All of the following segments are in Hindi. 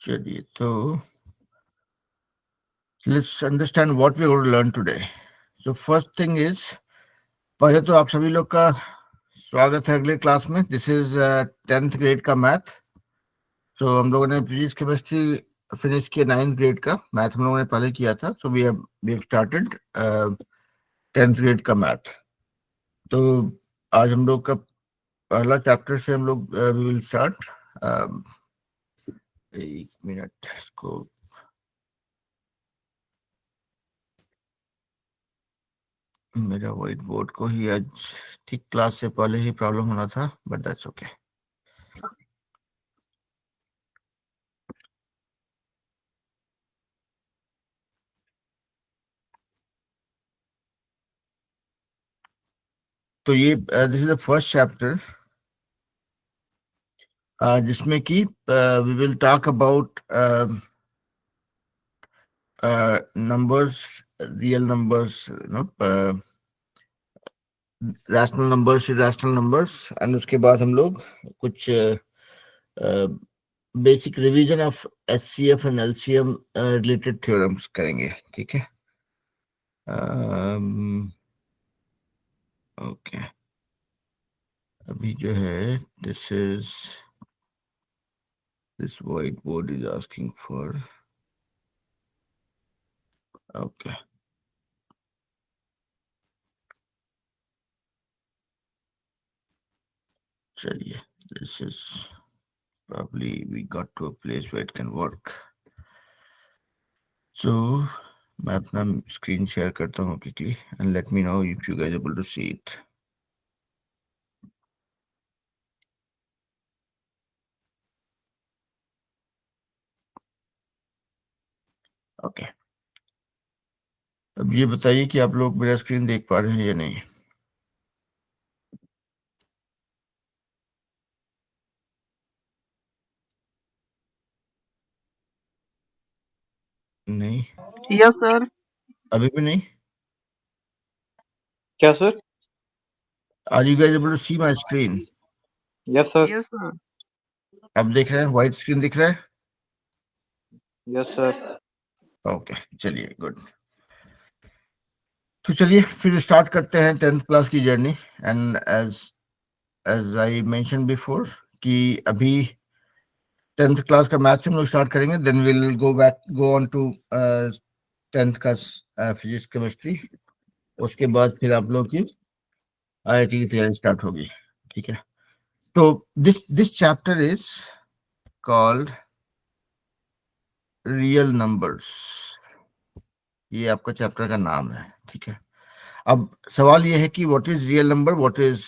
चलिए, तो let's understand what we are going to learn today. So first thing is, पहले तो आप सभी लोग का स्वागत है अगले क्लास में. दिस इज 10th ग्रेड का मैथ. तो हम लोगों ने फिजिक्स केमिस्ट्री फिनिश किया 9th ग्रेड का. मैथ हम लोगों ने पहले किया था. So we have started 10th grade का मैथ. तो आज हम लोग का पहला चैप्टर से हम लोग वी विल स्टार्ट. एक मिनट इसको. मेरा व्हाइट बोर्ड को ही आज ठीक क्लास से पहले ही प्रॉब्लम होना था, बट दैट्स ओके. तो ये this is the first chapter जिसमें कि we will talk about numbers, real numbers, rational numbers, irrational numbers. And उसके बाद हम लोग कुछ basic revision of HCF and LCM related theorems करेंगे. ठीक है. ओके. अभी जो है this whiteboard is asking for. Okay. चलिए, this is probably we got to a place where it can work. So मैं अपना स्क्रीन शेयर करता हूँ quickly and let me know if you guys are able to see it. Okay. अब ये बताइए कि आप लोग मेरा स्क्रीन देख पा रहे हैं या नहीं. नहीं, यस सर. अभी भी नहीं. क्या sir? Are you guys able to see my screen? Yes sir. Yes sir. अब देख रहे हैं, व्हाइट स्क्रीन दिख रहा है. Yes sir. ओके, चलिए, गुड. तो चलिए फिर स्टार्ट करते हैं 10th क्लास की journey. And as I mention before कि अभी 10th क्लास का मैथ्स हम लोग स्टार्ट करेंगे. Then will go on to 10th का फिजिक्स केमिस्ट्री. उसके बाद फिर आप लोग की आईआईटी की तैयारी स्टार्ट होगी. ठीक है. तो this chapter is called real numbers. ये आपका चैप्टर का नाम है. ठीक है. अब सवाल ये है कि what is real number, what is,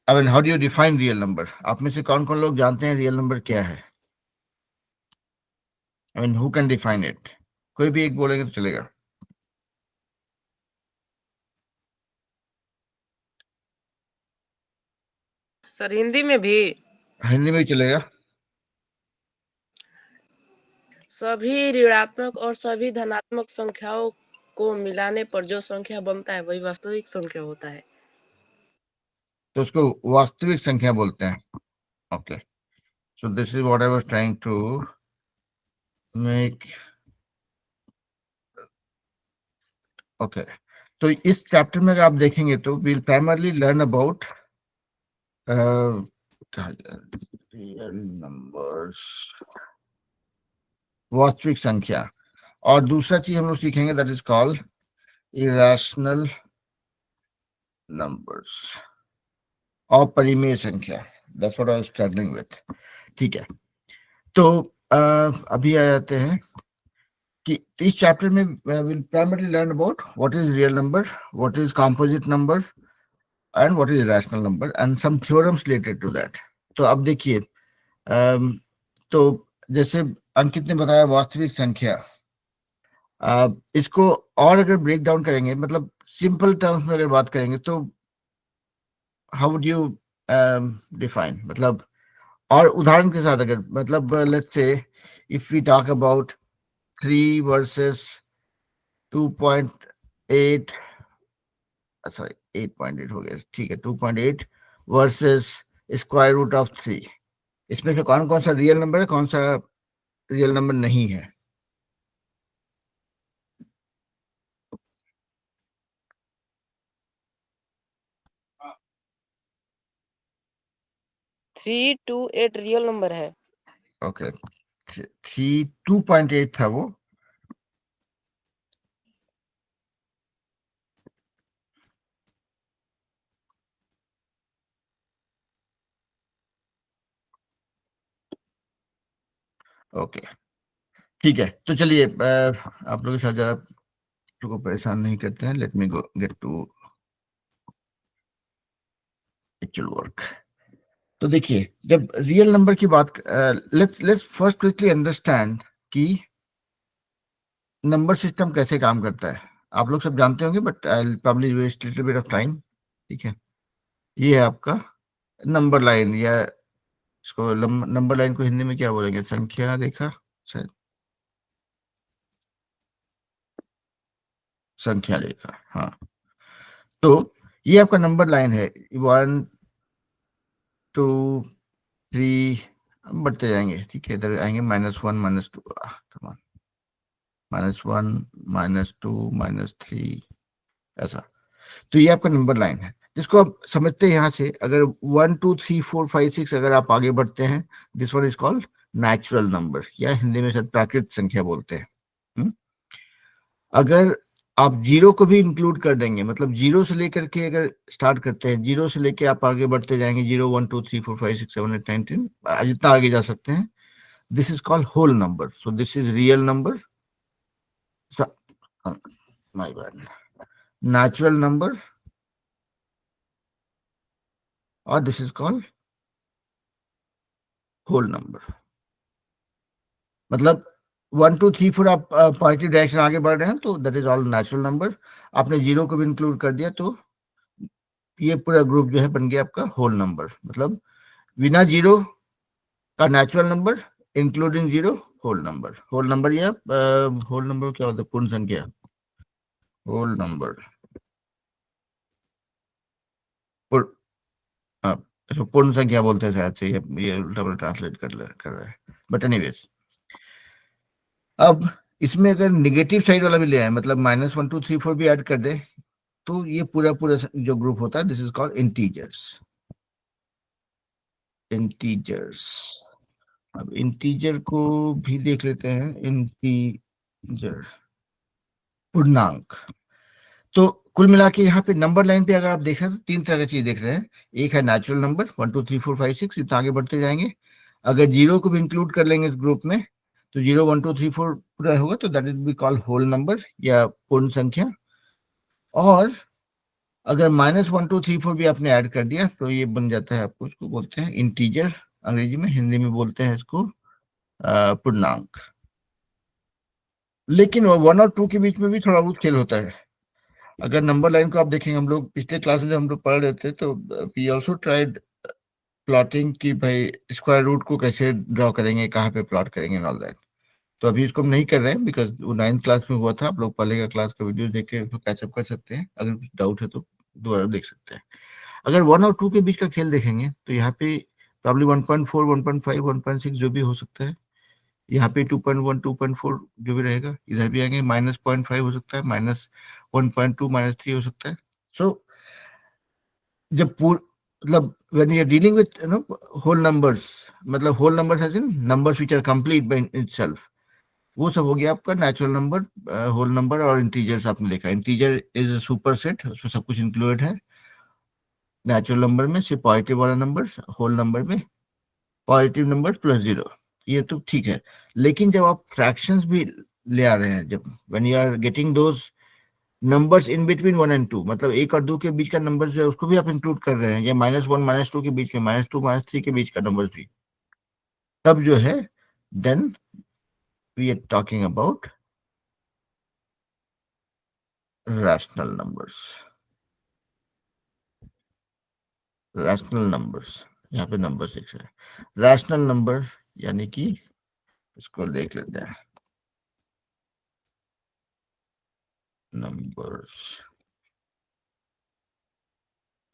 I mean how do you define real number. आप में से कौन कौन लोग जानते हैं रियल नंबर क्या है? I mean who can define it. कोई भी एक बोलेंगे तो चलेगा. सर हिंदी में भी हिंदी में ही चलेगा. सभी ऋणात्मक और सभी धनात्मक संख्याओं को मिलाने पर जो संख्या बनता है वही वास्तविक संख्या होता है. तो उसको वास्तविक संख्या बोलते हैं. Okay. So this is what I was trying to make. Okay. तो इस चैप्टर में अगर आप देखेंगे तो we'll primarily learn about real numbers, वास्तविक संख्या. और दूसरा चीज हम लोग सीखेंगे that is called irrational numbers, और परिमेय संख्या. That's what I was struggling with. ठीक है. तो अभी आ जाते हैं कि इस चैप्टर में will primarily learn about what is real number, what is composite number and what is rational number and some theorems related to that. तो अब देखिए, तो जैसे अंकित ने बताया वास्तविक संख्या, इसको और अगर ब्रेक डाउन करेंगे, मतलब सिंपल टर्म्स में अगर बात करेंगे तो हाउ वुड यू डिफाइन, मतलब और उदाहरण के साथ अगर, मतलब let's say if we talk about 3 versus 2.8, sorry 8.8 हो गया. ठीक है. 2.8 वर्सेस स्क्वायर रूट ऑफ 3. इसमें से कौन कौन सा रियल नंबर है, कौन सा रियल नंबर नहीं है? Three two eight real number है। ओके, 2.8 था वो। ओके, ठीक है। तो चलिए, आप लोगों के साथ ज्यादा को परेशान नहीं करते हैं। Let me go get to actual work. तो देखिए, जब रियल नंबर की बात, let's let's first quickly understand कि नंबर सिस्टम कैसे काम करता है। आप लोग सब जानते होंगे, but I will probably waste little bit of time. ठीक है, ये है आपका नंबर लाइन, या इसको नंबर लाइन को हिंदी में क्या बोलेंगे, संख्या रेखा शायद, संख्या रेखा, हाँ। तो ये आपका नंबर लाइन है, 1 2 3, बढ़ते जाएंगे। ठीक है, इधर आएंगे -1 -2, -1 -2 -3, ऐसा। तो ये आपका नंबर लाइन है, जिसको आप समझते हैं यहाँ से। अगर 1 2 3 4 5 6 अगर आप आगे बढ़ते हैं, this one is called natural number, या हिंदी में शायद प्राकृतिक संख्या बोलते हैं। हम्म? अगर आप जीरो को भी इंक्लूड कर देंगे, मतलब जीरो से लेकर के अगर स्टार्ट करते हैं, जीरो से लेके आप आगे बढ़ते जाएंगे, 0 1 2 3 4 5 6 7 8 9 10, जितना आगे जा सकते हैं, this is called whole number. So this is real number, my bad, natural number, और this is called whole number. मतलब 1 2 3 4 आप पॉजिटिव डायरेक्शन आगे बढ़ रहे हैं, तो that is all natural number. आपने जीरो को भी इंक्लूड कर दिया, तो ये पूरा ग्रुप जो है बन गया आपका होल नंबर। मतलब बिना जीरो का natural number, including zero whole number. Whole number, या होल नंबर क्या होता है, पूर्ण संख्या, होल नंबर, हाँ, इसको पूर्ण संख्या बोलते हैं शायद से, ये उल्टा पुल्टा ट्रांसलेट कर रहा है, बट एनीवेज। अब इसमें अगर निगेटिव साइड वाला भी ले आए, मतलब -1 2 3 4 भी ऐड कर दे, तो ये पूरा पूरा जो ग्रुप होता है, this is called integers. Integers, अब इंटीजर को भी देख लेते हैं। इंटीजर, पूर्णांक। तो कुल मिला के यहाँ पे नंबर लाइन पे अगर आप देख रहे हैं, तो तीन तरह की चीज देख रहे हैं। एक है नेचुरल नंबर, 1 2 3 4 5 6, इतना आगे बढ़ते जाएंगे। अगर जीरो को भी इंक्लूड कर लेंगे इस ग्रुप में, तो 0 1 2 3 4 पूरा होगा, तो that is be called whole number, या पूर्ण संख्या। और अगर -1 2 3 4 भी आपने ऐड कर दिया, तो ये बन जाता है आपको, इसको बोलते हैं इंटीजर, अंग्रेजी में, हिंदी में बोलते हैं इसको पूर्णांक। लेकिन 1 और 2 के बीच में भी थोड़ा बहुत खेल होता है। अगर नंबर लाइन को आप देखेंगे, हम लोग पिछले क्लास में जब हम लोग पढ़ रहे थे, तो वी ऑल्सो ट्राइड प्लॉटिंग, की भाई स्क्वायर रूट को कैसे ड्रॉ करेंगे, कहाँ पे प्लॉट करेंगे एंड ऑल दैट। तो अभी इसको हम नहीं कर रहे हैं, बिकॉज वो 9th क्लास में हुआ था। आप लोग पहले का क्लास का वीडियो देख के उसको कैचअप कर सकते हैं। अगर कुछ डाउट है तो दोबारा देख सकते हैं। अगर 1 और 2 के बीच का खेल देखेंगे, तो यहाँ पे प्रॉब्ली 1.4 1.5 1.6 जो भी हो सकता है। यहाँ पे 2.1 2.4 जो भी रहेगा, इधर भी आएंगे, -0.5 हो सकता है, -1.2 -3 हो सकता है। सो जब मतलब when you are dealing with whole numbers, मतलब whole numbers as in numbers which are complete by itself, वो सब हो गया आपका नेचुरल नंबर, होल नंबर। और इंटीजर्स आपने देखा, इंटीजर इज सुपर सेट, उसमें सब कुछ इंक्लूडेड है। नेचुरल नंबर में सिर्फ पॉजिटिव वाला नंबर, होल नंबर में पॉजिटिव नंबर प्लस जीरो, ये तो ठीक है। लेकिन जब आप फ्रैक्शंस भी ले आ रहे हैं, जब when you are getting those numbers in between 1 and 2, मतलब 1 और 2 के बीच का नंबर जो है, उसको भी आप इंक्लूड कर रहे हैं, या -1 -2 के बीच में, -2 -3 के बीच का नंबर भी, तब जो है, then we are talking about rational numbers. Rational numbers, यहाँ पे नंबर 6 है। रैशनल नंबर यानी कि, इसको देख लेते हैं, नंबर्स,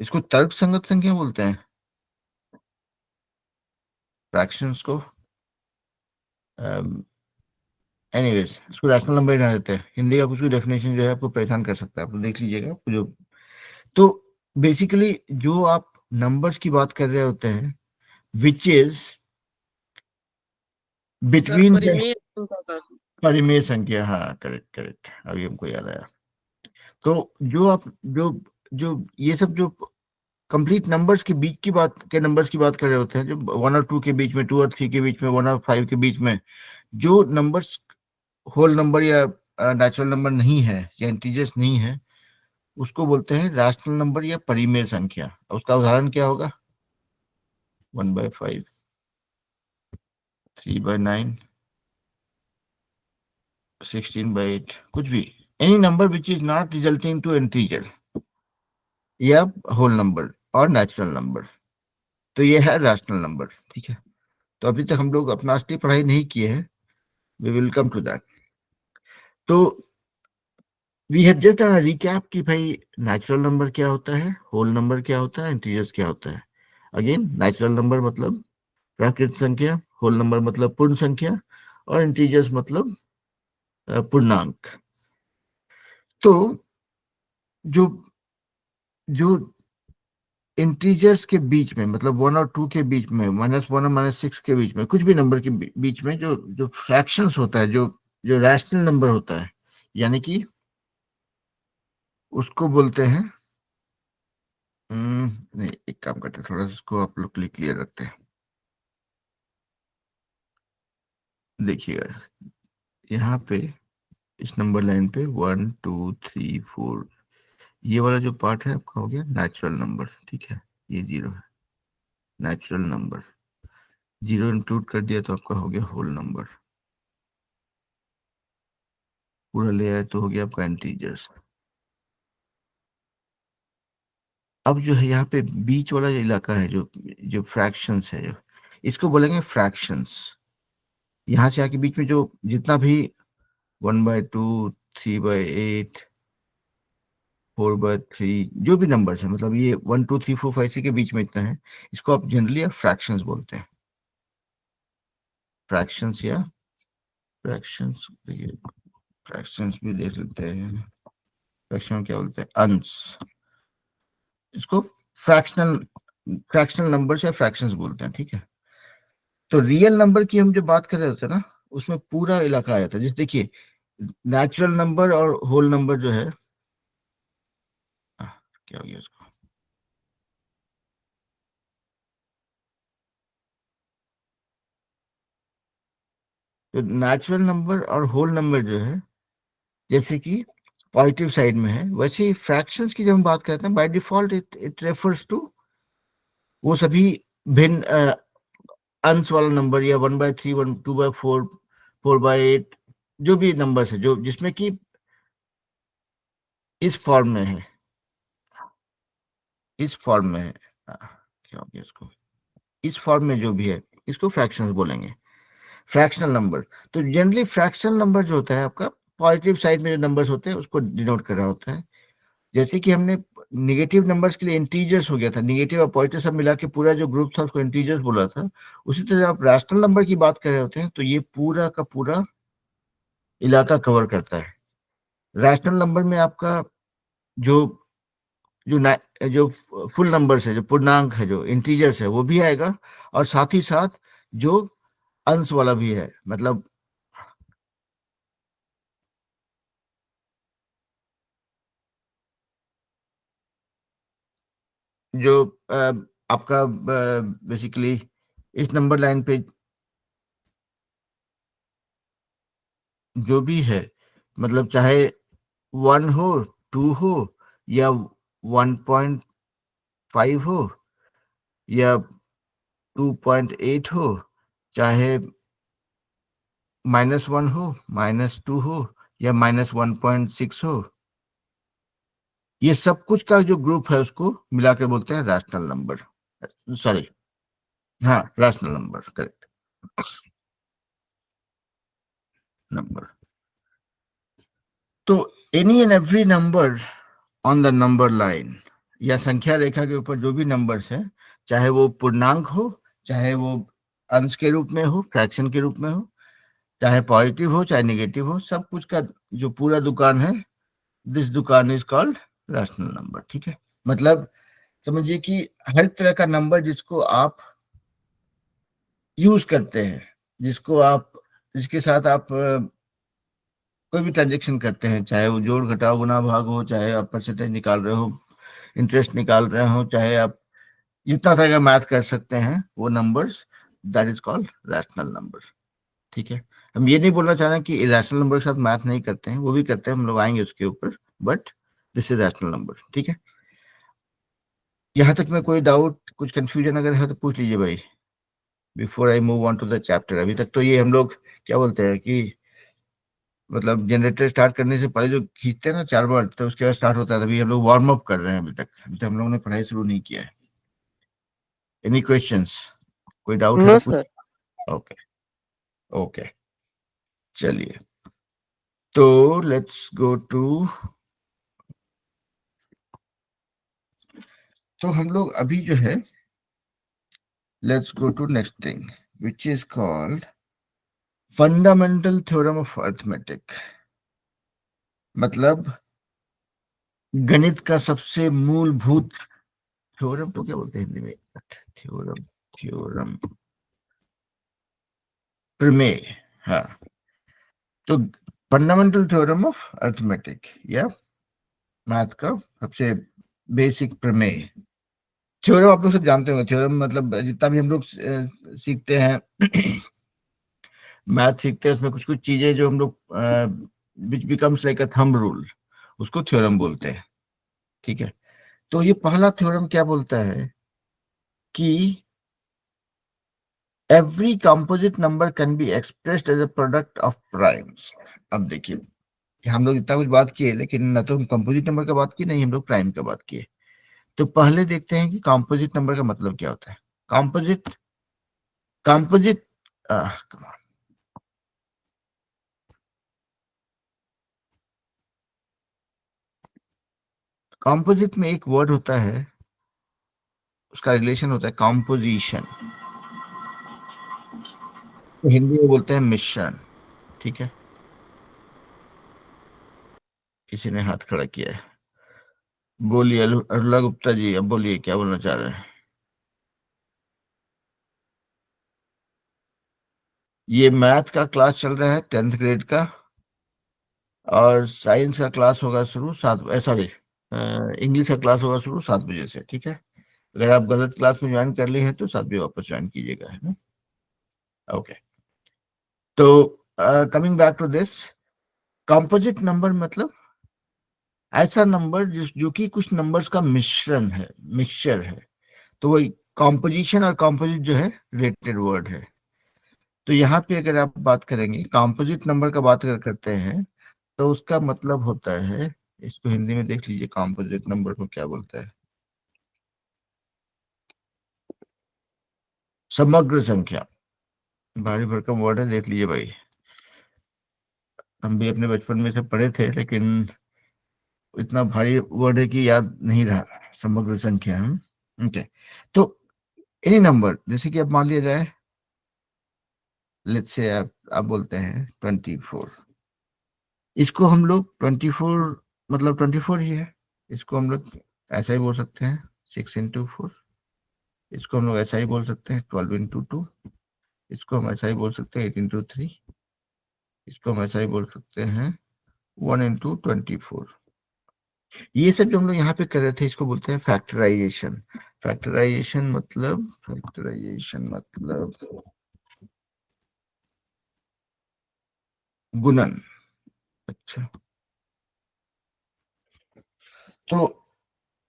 इसको तर्क संगत संख्या बोलते हैं। फ्रैक्शंस को एनीवेज इसको रैशनल नंबर ही ना देते हैं। हिंदी का कुछ भी डेफिनेशन जो है आपको परेशान कर सकता है, आप देख लीजिएगा जो। तो बेसिकली जो आप नंबर्स की बात कर रहे होते हैं विच इज बिटवीन परिमेय संख्या, हाँ करेक्ट करेक्ट, अभी हमको याद आया। तो जो आप जो जो ये सब जो कंप्लीट नंबर्स के बीच की बात के नंबर्स की बात कर रहे होते हैं, जो 1 और 2 के बीच में, 2 और 3 के बीच में, 1 और 5 के बीच में जो नंबर्स होल नंबर या नेचुरल नंबर नहीं है या इंटीजर्स नहीं है, उसको बोलते हैं रैशनल नंबर या परिमेय संख्या। उसका उदाहरण क्या होगा? 1/5, 3/9, 16/8, कुछ भी, any number which is not resulting to integer या होल नंबर और नेचुरल नंबर, तो ये है रैशनल नंबर। ठीक है, तो अभी तक हम लोग अपना असली पढ़ाई नहीं किए हैं, we will come to that. तो we have just done a recap कि भाई नेचुरल नंबर क्या होता है, होल नंबर क्या होता है, इंटीजर्स क्या होता है। अगेन नेचुरल नंबर मतलब प्राकृतिक संख्या, होल नंबर मतलब पूर्ण संख्या, और इंटीजर्स मतलब पूर्णांक। तो जो जो इंटीजर्स के बीच में, मतलब 1 और 2 के बीच में, -1 और -6 के बीच में, कुछ भी नंबर के बीच में जो जो फ्रैक्शंस होता है, जो जो रैशनल नंबर होता है, यानी कि उसको बोलते हैं नहीं, एक काम करते हैं, थोड़ा इसको आप लोग क्लियर रखते हैं। देखिएगा यहाँ पे इस नंबर लाइन पे 1 2 3 4, ये वाला जो पार्ट है आपका हो गया नेचुरल नंबर। ठीक है, ये 0 है नेचुरल नंबर, 0 इंक्लूड कर दिया तो आपका हो गया होल नंबर, पूरा ले आए तो हो गया आपका इंटीजर्स। अब जो है यहाँ पे बीच वाला जो इलाका है, जो जो फ्रैक्शंस है, जो इसको बोलेंगे फ्रैक्शंस। यहाँ से आके बीच में जो जितना भी 1/2, 3/8, 4/3 जो भी नंबर्स है, मतलब ये 1 2 3 4 5 6 के बीच में इतना है, इसको आप जनरली आप फ्रैक्शंस बोलते हैं। फ्रैक्शंस या फ्रैक्शंस, देखिए फ्रैक्शंस भी देख लेते हैं। फ्रैक्शन क्या बोलते हैं? अंश। इसको फ्रैक्शनल फ्रैक्शनल नंबर्स या फ्रैक्शंस बोलते हैं। ठीक है, तो रियल नंबर की हम जब बात कर रहे होते हैं ना, उसमें पूरा इलाका आ जाता है। जैसे देखिए नेचुरल नंबर और होल नंबर जो है, क्या हो गया इसको, तो नेचुरल नंबर और होल नंबर जो है, जैसे कि पॉजिटिव साइड में है, वैसे ही फ्रैक्शंस की जब हम बात करते हैं, by default it refers to वो सभी भिन्न अंश वाला नंबर, या 1/3, 2/4, 4/8, जो भी नंबर्स है, जो जिसमें कि इस फॉर्म में है, इस फॉर्म में है, क्या हो गया इसको, इस फॉर्म में जो भी है, इसको फ्रैक्शंस बोलेंगे, फ्रैक्शनल नंबर। तो जनरली फ्रैक्शनल नंबर जो होता है आपका, पॉजिटिव साइड में जो नंबर्स होते हैं उसको डिनोट कर रहा होता है। जैसे कि हमने नेगेटिव नंबर्स के लिए इंटीजर्स हो गया था, नेगेटिव और पॉजिटिव सब मिला के पूरा जो ग्रुप था उसको इंटीजर्स बोला था। उसी तरह आप रैशनल नंबर की बात कर रहे होते हैं तो ये पूरा का पूरा इलाका कवर करता है। रैशनल नंबर में आपका जो जो जो फुल नंबर्स है, जो पूर्णांक है, जो इंटीजर्स है, वो भी आएगा, और साथ ही साथ जो अंश वाला भी है, मतलब जो आपका बेसिकली इस नंबर लाइन पे जो भी है, मतलब चाहे 1 हो, 2 हो, या 1.5 हो, या 2.8 हो, चाहे -1 हो, -2 हो, या -1.6 हो, ये सब कुछ का जो ग्रुप है उसको मिलाकर बोलते हैं रैशनल नंबर। सॉरी, हाँ रैशनल नंबर, करेक्ट, नंबर। तो any and every number on the number line, या संख्या रेखा के ऊपर जो भी नंबर्स हैं, चाहे वो पूर्णांक हो, चाहे वो अंश के रूप में हो, फ्रैक्शन के रूप में हो, चाहे पॉजिटिव हो चाहे नेगेटिव हो, सब कुछ का जो पूरा दुकान है, दिस दुकान इज कॉल्ड रैशनल नंबर। ठीक है, मतलब समझिए कि हर तरह का नंबर जिसको आप यूज करते हैं, जिसके साथ आप कोई भी ट्रांजेक्शन करते हैं, चाहे वो जोड़ घटाव गुना भाग हो, चाहे आप परसेंटेज निकाल रहे हो, इंटरेस्ट निकाल रहे हो, चाहे आप जितना तरह का मैथ कर सकते हैं, वो numbers, that is called rational number. ठीक है, हम ये नहीं बोलना चाह रहे हैं कि इरेशनल नंबर के साथ मैथ नहीं करते हैं, वो भी करते हैं, हम लोग आएंगे उसके ऊपर, but this is rational number. ठीक है, यहाँ तक में कोई डाउट, कुछ कंफ्यूजन अगर है तो पूछ लीजिए भाई, before I move on to the chapter. अभी तक तो ये हम लोग क्या बोलते हैं कि मतलब जनरेटर स्टार्ट करने से पहले जो खींचते हैं ना 4 बार, तो उसके बाद स्टार्ट होता है, तभी हम लोग वार्म अप कर रहे हैं। अभी तक हम लोगों ने पढ़ाई शुरू नहीं किया है। एनी क्वेश्चंस, कोई डाउट है नो तो पूछ। सर। ओके ओके, चलिए, तो लेट्स गो टू, तो हम लोग अभी जो है, let's go to next thing which is called fundamental theorem of arithmetic. मतलब गणित का सबसे मूलभूत थ्योरम, तो क्या बोलते हैं हिंदी में, थ्योरम, थ्योरम, प्रमेय। हाँ, तो फंडामेंटल थ्योरम ऑफ अर्थमेटिक या मैथ का सबसे बेसिक प्रमेय। थ्योरम आप लोग सब जानते होंगे, थ्योरम मतलब जितना भी हम लोग सीखते हैं मैथ सीखते हैं, उसमें कुछ कुछ चीजें जो हम लोग which becomes like a thumb rule, उसको थ्योरम बोलते हैं। ठीक है, तो ये पहला थ्योरम क्या बोलता है कि every composite number can be expressed as a product of primes. अब देखिए, हम लोग इतना कुछ बात किए, लेकिन ना तो हम कंपोजिट नंबर का बात किए, नहीं हम लोग प्राइम का बात किए। तो पहले देखते हैं कि कंपोजिट नंबर का मतलब क्या होता है। कंपोजिट, कंपोजिट कंपोजिट में एक वर्ड होता है, उसका रिलेशन होता है कॉम्पोजिशन, तो हिंदी में बोलते हैं मिश्रण। ठीक है, किसी ने हाथ खड़ा किया है, बोलिए अरुला गुप्ता जी, अब बोलिए क्या बोलना चाह रहे हैं। ये मैथ का क्लास चल रहा है 10th ग्रेड का, और साइंस का क्लास होगा शुरू 7, सॉरी, इंग्लिश का क्लास होगा शुरू 7 बजे से। ठीक है, अगर आप गलत क्लास में ज्वाइन कर लिए हैं तो 7 बजे वापस ज्वाइन कीजिएगा, है ना। ओके, तो coming back to this, composite number मतलब ऐसा नंबर जो कि कुछ नंबर्स का मिश्रण है, मिक्सचर है, तो वही कॉम्पोजिशन, और कॉम्पोजिट जो है रिलेटेड वर्ड है। तो यहाँ पे अगर आप बात करेंगे कॉम्पोजिट नंबर का बात अगर करते हैं, तो उसका मतलब होता है, इसको हिंदी में देख लीजिए कॉम्पोजिट नंबर को क्या बोलता है, समग्र संख्या। भारी भरकम वर्ड है, देख लीजिए भाई, हम भी अपने बचपन में से पढ़े थे, लेकिन इतना भारी वर्ड है कि याद नहीं रहा, समग्र संख्या। ओके, तो एनी नंबर, जैसे कि अब मान लिया जाए, लेट्स से आप बोलते हैं 24, इसको हम लोग 24 मतलब 24 ही है, इसको हम लोग ऐसा ही बोल सकते हैं 6 into 4, इसको हम लोग ऐसा ही बोल सकते हैं 12 into 2, इसको हम ऐसा ही बोल सकते हैं 8 into 3, इसको हम ऐसा ही बोल सकते हैं 1 into 24। ये सब जो हम लोग यहाँ पे कर रहे थे, इसको बोलते हैं फैक्टराइजेशन। फैक्टराइजेशन मतलब गुणन। अच्छा, तो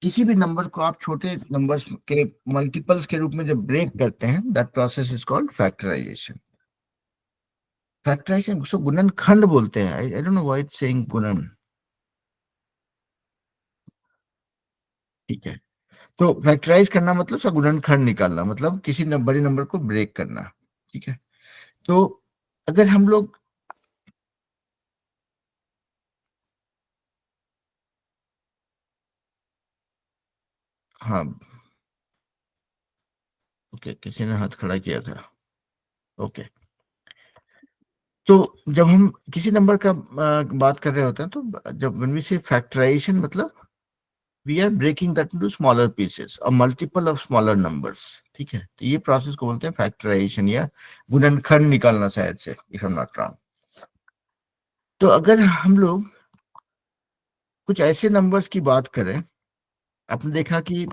किसी भी नंबर को आप छोटे नंबर्स के मल्टीपल्स के रूप में जब ब्रेक करते हैं, that process is called factorisation. Factorisation उसको गुणनखंड बोलते हैं। I don't know why it's saying गुणन। ठीक है, तो फैक्टराइज करना मतलब उसका गुणनखंड निकालना, मतलब किसी बड़े नंबर को ब्रेक करना। ठीक है, तो अगर हम लोग, हाँ, ओके, किसी ने हाथ खड़ा किया था। ओके, तो जब हम किसी नंबर का बात कर रहे होते हैं, तो जब when we say factorization, मतलब we are breaking that into smaller pieces, a multiple of smaller numbers, ठीक है। तो ये प्रोसेस को बोलते हैं फैक्टराइजेशन या गुणनखंड निकालना, शायद से, if I am not wrong. तो अगर हम लोग कुछ ऐसे नंबर्स की बात करें, आपने देखा कि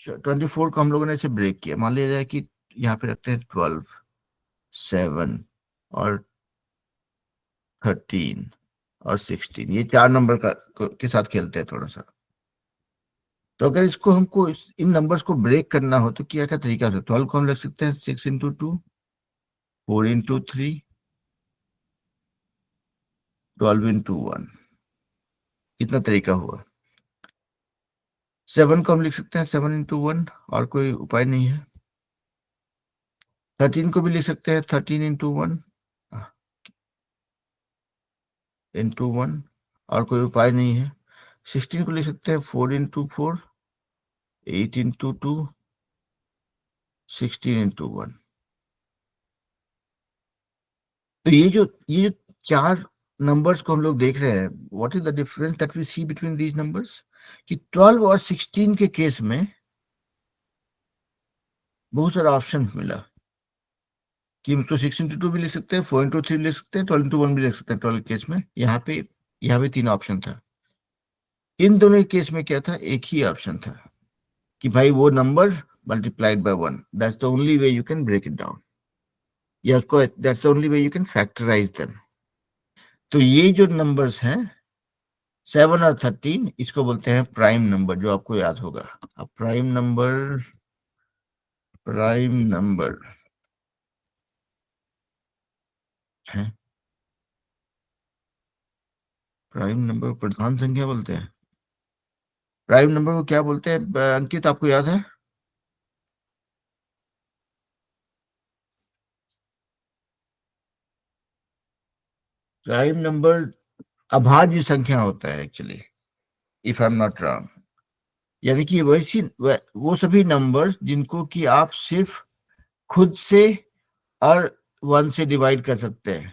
24 को हम लोगों ने ऐसे ब्रेक किया। मान लिया जाए कि यहाँ पे रखते हैं 12, 7 और 13 और 16, ये 4 नंबर के साथ खेलते हैं थोड़ा सा। तो अगर इसको हमको इन नंबर्स को ब्रेक करना हो तो क्या क्या तरीका है? 12 को हम लिख सकते हैं 6 इंटू 2, 4 इंटू 3, 12 इंटू 1, कितना तरीका हुआ। 7 को हम लिख सकते हैं 7 इंटू 1, और कोई उपाय नहीं है। 13 को भी लिख सकते हैं 13 इंटू 1 इंटू 1, और कोई उपाय नहीं है। 16 को लिख सकते हैं 4 इंटू 4, 8 इंटू 2, 16 इंटू 1। तो ये जो 4 नंबर्स को हम लोग देख रहे हैं, what is the difference that we see between these numbers? कि 12 और 16 के केस में बहुत सारा ऑप्शन मिला कि हम तो 6 इंटू 2 भी लिख सकते हैं, 4 इंटू 3 लिख सकते हैं, 12 इंटू 1 भी लिख सकते हैं। 12 केस में यहाँ पे 3 ऑप्शन था। इन दोनों केस में क्या था? एक ही ऑप्शन था कि भाई वो number multiplied by 1, that's the only way you can break it down, या उसको that's the only way you can factorise them. तो ये जो नंबर्स हैं 7 और 13, इसको बोलते हैं प्राइम नंबर, जो आपको याद होगा। अब प्राइम नंबर है, प्राइम नंबर को प्रधान संख्या बोलते हैं। प्राइम नंबर को क्या बोलते हैं अंकित, आपको याद है? प्राइम नंबर अभाज्य संख्या होता है actually, if I am not wrong. यानी कि वो सभी नंबर्स जिनको कि आप सिर्फ खुद से और 1 से डिवाइड कर सकते हैं,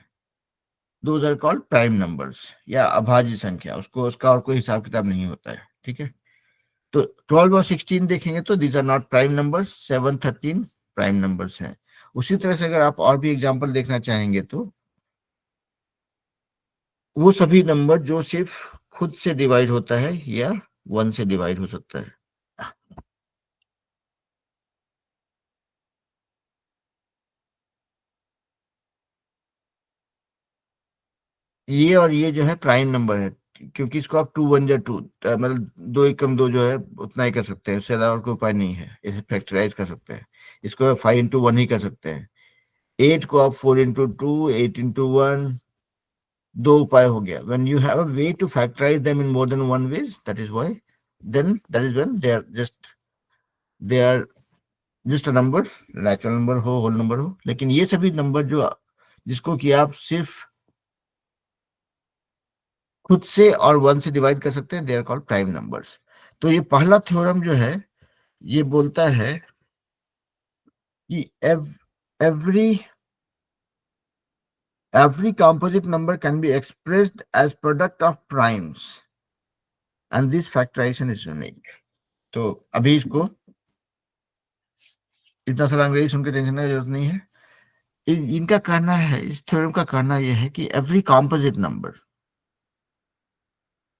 those are called prime numbers, या अभाज्य संख्या। उसका और कोई हिसाब किताब नहीं होता है, ठीक है। तो 12 और 16 देखेंगे तो these are not prime numbers, 7, 13 prime numbers हैं। उसी तरह से अगर आप और भी एग्जांपल देखना चाहेंगे तो वो सभी नंबर जो सिर्फ खुद से डिवाइड होता है या 1 से डिवाइड हो सकता है। ये और ये जो है प्राइम नंबर है, क्योंकि इसको आप 2 1 जा 2, मतलब 2 एकम 2 जो है उतना ही कर सकते हैं, उससे ज्यादा और कोई उपाय नहीं है। इसे फैक्टराइज कर सकते हैं, इसको 5 इंटू 1 ही कर सकते हैं। 8 को आप 4 इंटू 2, 8 इंटू 1, 2 उपाय हो गया। when you have a way to factorize them in more than one ways, that is when they are just a number, natural number हो, होल नंबर हो। लेकिन ये सभी नंबर जिसको कि आप सिर्फ खुद से और 1 से डिवाइड कर सकते हैं, they are called prime numbers. तो ये पहला थ्योरम जो है ये बोलता है कि every composite number can be expressed as product of primes and this factorization is unique। तो अभी इसको इतना सारा अंग्रेजी सुन के टेंशन की जरूरत नहीं है। इनका कहना है, इस थ्योरम का कहना यह है कि एवरी कॉम्पोजिट नंबर,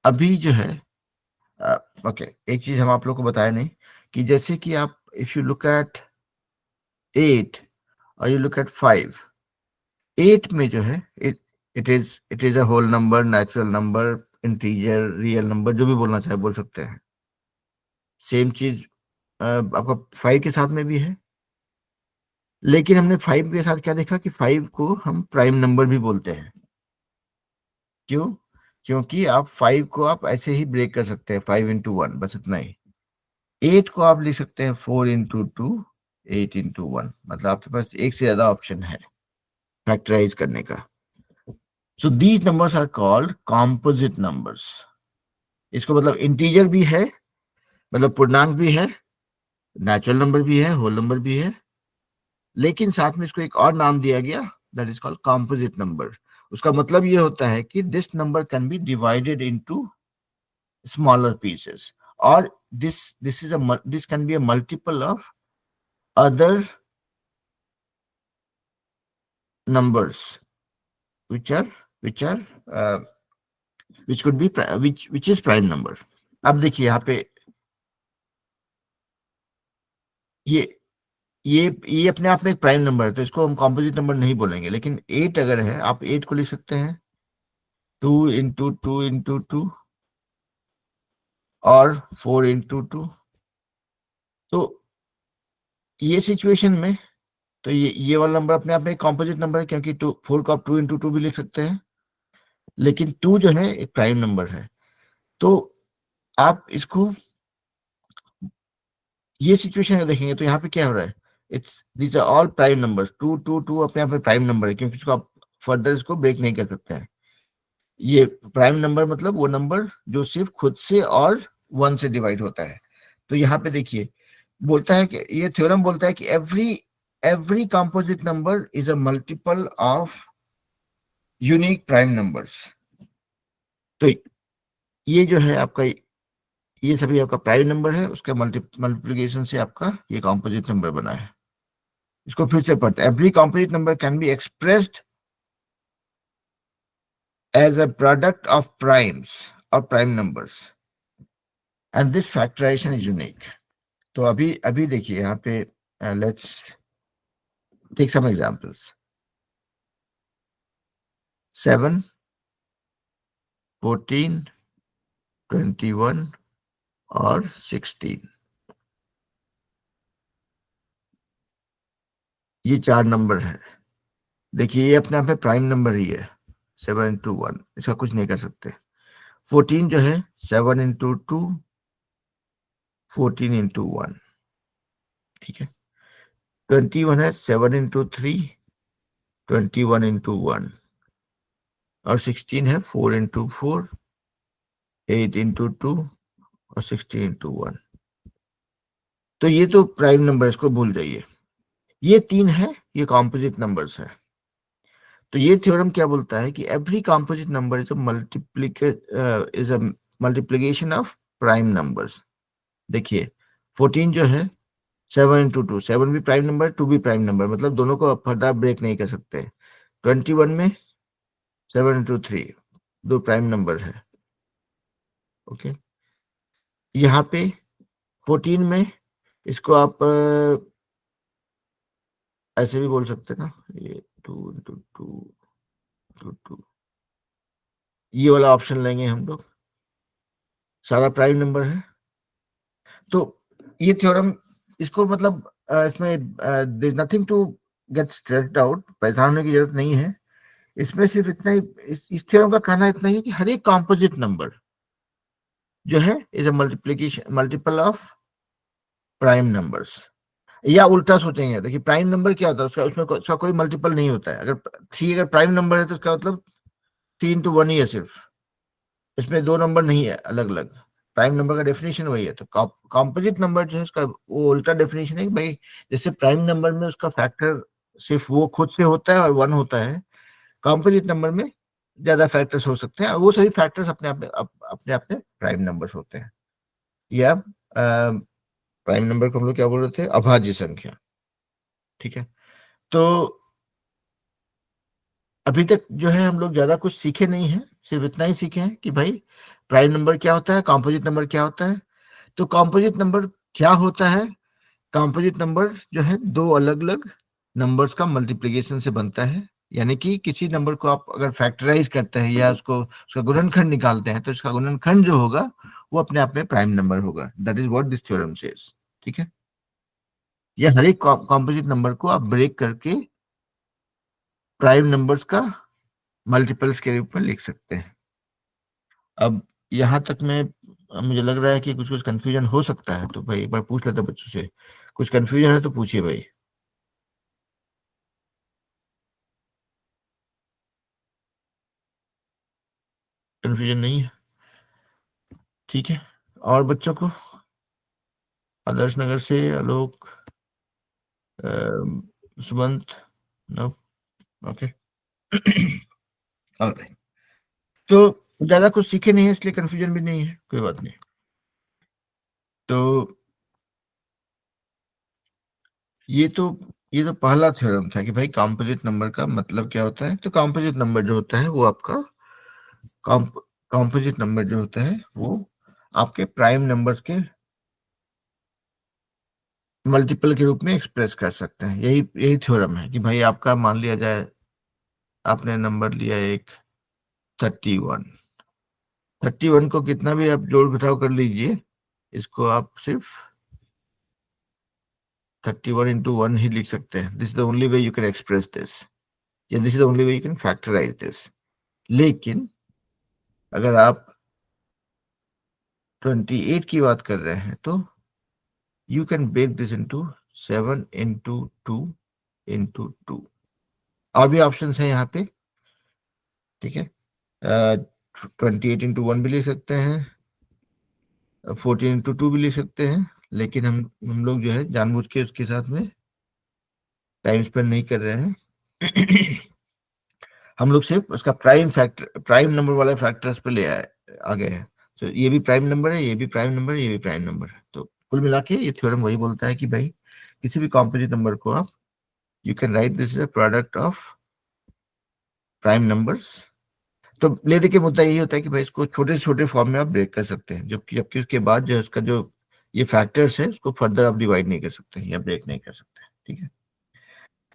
अभी जो है ओके, एक चीज हम आप लोग को बताया नहीं, कि जैसे कि आप इफ यू लुक एट 8 और यू लुक एट 5, 8 में जो है it is a whole number, natural number, integer, real number, जो भी बोलना चाहे बोल सकते हैं। सेम चीज आपका 5 के साथ में भी है। लेकिन हमने 5 के साथ क्या देखा कि 5 को हम प्राइम नंबर भी बोलते हैं। क्यों? क्योंकि आप 5 को आप ऐसे ही ब्रेक कर सकते हैं, 5 इंटू 1, बस इतना ही। 8 को आप लिख सकते हैं 4 इंटू 2, 8 इंटू 1, मतलब आपके पास एक से ज्यादा ऑप्शन है फैक्टराइज करने का। So these numbers are called composite numbers. इसको मतलब इंटीजर भी है, मतलब पूर्णांक भी है, नेचुरल नंबर भी है, होल नंबर भी है, लेकिन साथ में इसको एक और नाम दिया गया, that is called composite number. उसका मतलब ये होता है कि this number can B divided into smaller pieces, और this can be a multiple of other numbers which are which are uh, which could be which is prime number। अब देखिए यहाँ पे ये ये अपने आप में एक प्राइम नंबर है, तो इसको हम कॉम्पोजिट नंबर नहीं बोलेंगे। लेकिन 8 अगर है, आप 8 को लिख सकते हैं 2 into 2 into 2 और 4 into 2। तो ये सिचुएशन में तो ये वाला नंबर अपने आप में एक कॉम्पोजिट नंबर है, क्योंकि 4 को आप 2 into 2 भी लिख सकते हैं। लेकिन 2 जो है एक प्राइम नंबर है। तो आप इसको ये सिचुएशन में देखेंगे तो यहाँ पे क्या हो रहा है, it's these are all prime numbers. 2 अपने आप में प्राइम नंबर है, क्योंकि इसको आप फर्दर इसको ब्रेक नहीं कर सकते हैं। ये प्राइम नंबर मतलब वो नंबर जो सिर्फ खुद से और 1 से डिवाइड होता है। तो यहाँ पे देखिए बोलता है कि ये थ्योरम बोलता है कि every composite number is a multiple of unique prime numbers. तो ये जो है आपका, ये सभी आपका प्राइम नंबर है, उसके मल्टीप्लिकेशन से आपका ये कॉम्पोजिट नंबर बना है। इसको फिर से पढ़ते हैं। Every composite number can be expressed as a product of primes और prime numbers and this factorisation is unique. तो अभी देखिए यहाँ पे, लेट्स टेक सम एग्जांपल्स। 7, 14, 21 और 16, ये 4 नंबर है। देखिए ये अपने आप में प्राइम नंबर ही है, 7 into 1, इसका कुछ नहीं कर सकते। 14 जो है 7 into 2, 14 into 1, ठीक है। 21 है 7 into 3, 21 into 1, और 16 है 4 into 4, 8 into 2 और 16 into 1। तो ये तो प्राइम नंबर, इसको भूल जाइए। ये 3 है, ये कॉम्पोजिट नंबर्स है। तो ये थ्योरम क्या बोलता है कि every composite number is a multiplication of prime numbers. देखिए 14 जो है 7 into 2, 7 भी प्राइम नंबर, 2 भी प्राइम नंबर, मतलब दोनों को फर्दर ब्रेक नहीं कर सकते। 21 में 7 into 3, 2 प्राइम नंबर है। ओके, यहाँ पे 14 में इसको आप ऐसे भी बोल सकते हैं ना, ये 2 into 2, ये वाला ऑप्शन लेंगे हम लोग, सारा प्राइम नंबर है। तो ये थ्योरम, इसको मतलब इसमें there is nothing to get stressed out, परेशान होने की जरूरत नहीं है। इसमें सिर्फ इतना ही, इस थ्योरम का कहना इतना ही है कि हर एक कॉम्पोजिट नंबर जो है is a multiple of prime numbers. या उल्टा सोचेंगे, देखिए प्राइम नंबर क्या होता है, उसका कोई मल्टीपल नहीं होता है। अगर 3 अगर प्राइम नंबर है तो उसका मतलब 3 into 1 ही है सिर्फ, इसमें 2 नंबर नहीं है अलग अलग। प्राइम नंबर का डेफिनेशन वही है। तो कॉम्पोजिट नंबर जो है उसका वो उल्टा डेफिनेशन है कि भाई जैसे प्राइम नंबर में उसका फैक्टर सिर्फ वो खुद से होता है और 1 होता है, कॉम्पोजिट नंबर में ज्यादा फैक्टर्स हो सकते हैं और वो सभी फैक्टर्स अपने आप में प्राइम नंबर्स होते हैं। या प्राइम नंबर को हम लोग क्या बोल रहे थे, अभाज्य संख्या, ठीक है। तो अभी तक जो है हम लोग ज्यादा कुछ सीखे नहीं हैं, सिर्फ इतना ही सीखे हैं कि भाई प्राइम नंबर क्या होता है, कॉम्पोजिट नंबर क्या होता है। तो कॉम्पोजिट नंबर क्या होता है, कॉम्पोजिट नंबर जो है दो अलग अलग नंबर्स का मल्टीप्लिकेशन से बनता है। यानी कि किसी नंबर को आप अगर फैक्टराइज करते हैं या उसका गुणनखंड निकालते हैं तो इसका गुणनखंड जो होगा वो अपने आप में प्राइम नंबर होगा। That is what this theorem says, ठीक है। ये हर एक कॉम्पोजिट नंबर को आप ब्रेक करके प्राइम नंबर्स का मल्टीपल्स के रूप में लिख सकते हैं। अब यहाँ तक में मुझे लग रहा है कि कुछ कुछ कंफ्यूजन हो सकता है, तो भाई एक बार पूछ लेते बच्चों से, कुछ कंफ्यूजन है तो पूछिए भाई। कंफ्यूजन नहीं है, ठीक है। और बच्चों को, आदर्श नगर से आलोक, सुमंत? नो? ओके। ऑलराइट। तो ज्यादा कुछ सीखे नहीं है इसलिए कंफ्यूजन भी नहीं है, कोई बात नहीं। तो ये तो पहला थ्योरम था कि भाई कॉम्पोजिट नंबर का मतलब क्या होता है। तो कॉम्पोजिट नंबर जो होता है वो आपका कॉम्पोजिट नंबर जो होता है वो आपके प्राइम नंबर्स के मल्टीपल के रूप में एक्सप्रेस कर सकते हैं। यही थ्योरम है कि भाई आपका मान लिया जाए आपने नंबर लिया एक 31। 31 को कितना भी आप जोड़ घटाव कर लीजिए, इसको आप सिर्फ 31 into 1 ही लिख सकते हैं। This is the only way you can express this, या this is the only way you can factorise this. लेकिन अगर आप 28 की बात कर रहे हैं तो you can break this into 7 into 2 into 2। और भी ऑप्शंस हैं यहाँ पे, ठीक है। 28 into 1 भी लिख सकते हैं, 14 into 2 भी लिख सकते हैं। लेकिन हम लोग जो है जानबूझ के उसके साथ में टाइम स्पेंड नहीं कर रहे हैं। हम लोग सिर्फ उसका प्राइम नंबर वाले फैक्टर्स पे ले आ गए हैं। तो ये भी प्राइम नंबर है, ये भी प्राइम नंबर है, ये भी प्राइम नंबर है। तो कुल मिला के ये थ्योरम वही बोलता है कि भाई किसी भी कॉम्पोजिट नंबर को आप you can write this is a product of prime numbers. तो लेने के मुद्दा यही होता है कि भाई इसको छोटे से छोटे फॉर्म में आप ब्रेक कर सकते हैं, जबकि उसके बाद जो है उसका जो ये फैक्टर्स है उसको फर्दर आप डिवाइड नहीं कर सकते या ब्रेक नहीं कर सकते, ठीक है।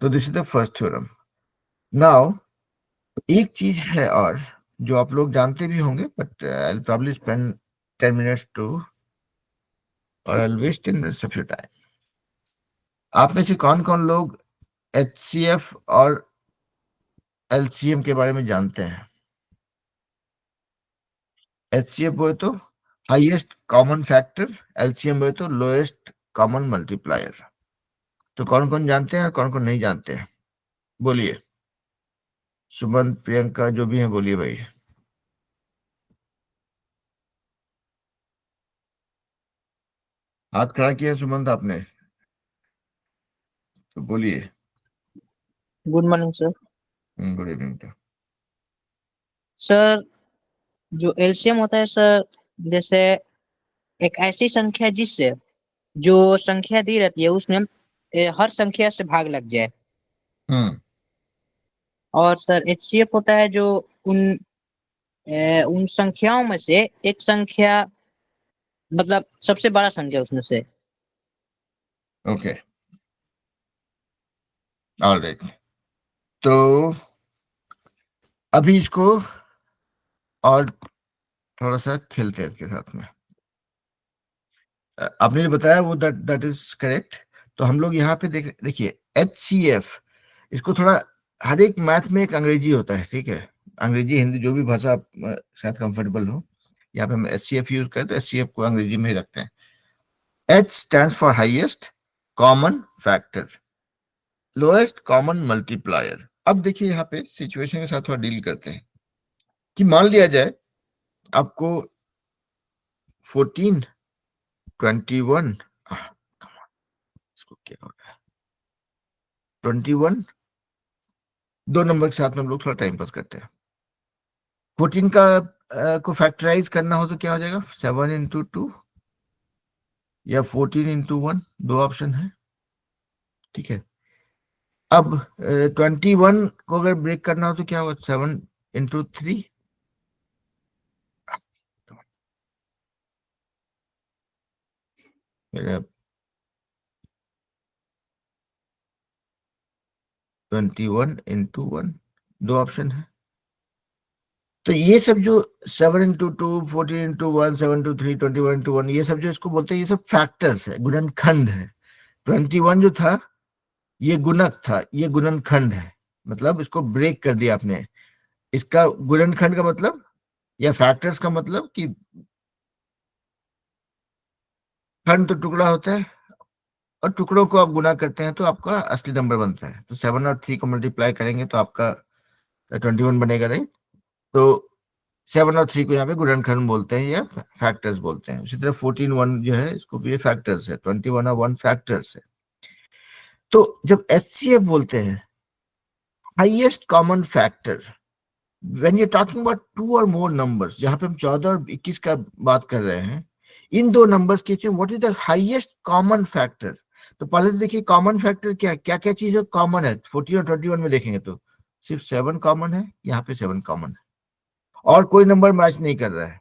तो this is the first theorem. Now एक चीज है और जो आप लोग जानते भी होंगे, but I will probably spend 10 minutes to और I will waste 10 minutes of your time. आप में से कौन कौन लोग HCF और LCM के बारे में जानते हैं? HCF बोले तो हाईएस्ट कॉमन फैक्टर, LCM बोले तो लोएस्ट कॉमन मल्टीप्लायर। तो कौन कौन जानते हैं और कौन कौन नहीं जानते हैं, बोलिए। सुमंत, प्रियंका, जो भी हैं बोलिए भाई। हाथ खड़ा किया सुमंत आपने, तो बोलिए। Good morning sir. Good evening. Sir जो एलसीएम होता है सर, जैसे एक ऐसी संख्या जिससे जो संख्या दी रहती है उसमें हर संख्या से भाग लग जाए। और सर एचसीएफ होता है जो उन संख्याओं में से एक संख्या, मतलब सबसे बड़ा संख्या उसमें से। Okay, alright. तो अभी इसको और थोड़ा सा खेलते हैं इसके साथ में। आपने जो बताया वो दैट इज करेक्ट। तो हम लोग यहाँ पे देखिए HCF, इसको थोड़ा हर एक मैथ में एक अंग्रेजी होता है, ठीक है। अंग्रेजी हिंदी जो भी भाषा आप शायद कंफर्टेबल हो, यहाँ पे हम HCF यूज करें तो HCF को अंग्रेजी में ही रखते हैं। H stands for highest common factor, lowest common multiplier. अब देखिए यहाँ पे सिचुएशन के साथ थोड़ा डील करते हैं कि मान लिया जाए आपको 14, 21, इसको क्या हो रहा है, 21, दो नंबर के साथ में हम लोग थोड़ा टाइम पास करते हैं। 14 का को फैक्टराइज करना हो तो क्या हो जाएगा, 7 into 2 या 14 into 1, दो ऑप्शन है, ठीक है। अब 21 को अगर ब्रेक करना हो तो क्या होगा, 7 into 3। 21 into 1, दो ऑप्शन है। तो ये सब जो 7 into 2, 14 into 1, 7 into 3, 21 into 1, ये सब जो इसको बोलते हैं ये सब फैक्टर्स है, गुणनखंड है। 21 जो था ये गुणक था, ये गुणनखंड है। मतलब इसको ब्रेक कर दिया आपने। इसका गुणनखंड का मतलब या फैक्टर्स का मतलब कि खंड तो टुकड़ा होता है और टुकड़ों को आप गुना करते हैं तो आपका असली नंबर बनता है। तो 7 और 3 को मल्टीप्लाई करेंगे तो आपका 21 बनेगा, राइट। तो 7 और 3 को यहाँ पे गुणनखंड बोलते हैं या फैक्टर्स बोलते हैं। उसी तरह 14, 1 जो है इसको भी फैक्टर्स है, 21 और 1 फैक्टर्स है। तो जब HCF बोलते हैं highest common factor, when you talking about 2 और मोर नंबर्स, जहां पे हम 14 और 21 का बात कर रहे हैं, इन दो नंबर्स के what is the highest common factor. तो पहले तो देखिए कॉमन फैक्टर क्या क्या क्या चीज है कॉमन है। 14 और 21 में देखेंगे तो सिर्फ 7 कॉमन है, यहाँ पे 7 कॉमन है और कोई नंबर मैच नहीं कर रहा है।